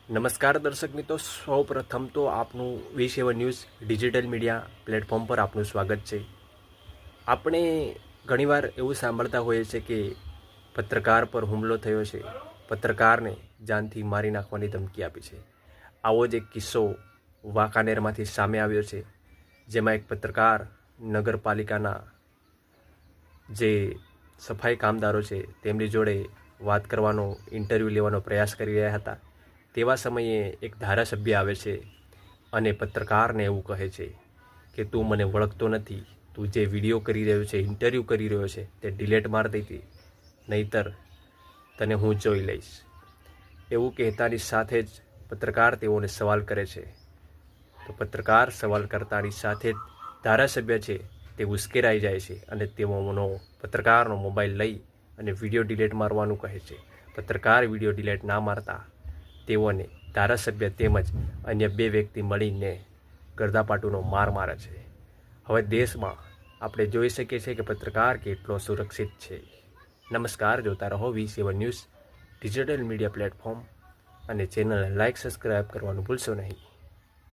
નમસ્કાર દર્શક મિત્રો, સૌ પ્રથમ તો આપનું V7 news digital media platform પર આપનું સ્વાગત છે। આપણે ઘણીવાર એવું સાંભળતા હોઈએ છીએ કે પત્રકાર પર હુમલો થયો છે, પત્રકારને જાનથી મારી નાખવાની ધમકી આપી છે। આવો જ એક કિસ્સો વાંકાનેરમાંથી સામે આવ્યો છે, જેમાં એક પત્રકાર નગરપાલિકાના જે સફાઈ કામદારો છે તેમની જોડે વાત કરવાનો, ઇન્ટરવ્યૂ લેવાનો પ્રયાસ કરી રહ્યા હતા। તેવા સમયે એક ધારાસભ્ય આવે છે અને પત્રકારને એવું કહે છે કે તું મને ઓળખતો નથી, તું જે વિડીયો કરી રહ્યો છે, ઇન્ટરવ્યૂ કરી રહ્યો છે તે ડિલેટ માર દેતી, નહીતર તને હું જોઈ લઈશ। એવું કહેતાની સાથે જ પત્રકાર તેઓને સવાલ કરે છે, તો પત્રકાર સવાલ કરતાની સાથે જ ધારાસભ્ય છે તે ઉશ્કેરાઈ જાય છે અને તેઓનો પત્રકારનો મોબાઈલ લઈ અને વિડીયો ડિલેટ મારવાનું કહે છે। પત્રકાર વિડીયો ડિલેટ ના મારતા તેઓને ધારાસભ્ય તેમજ અન્ય 2 વ્યક્તિ મળીને ગરદાપાટુનો માર મારે છે। હવે દેશમાં આપણે જોઈ શકીએ છીએ કે પત્રકાર કેટલો સુરક્ષિત છે। નમસ્કાર, જોતા રહો V7 news digital media platform અને ચેનલને લાઇક, સબસ્ક્રાઈબ કરવાનું ભૂલશો નહીં।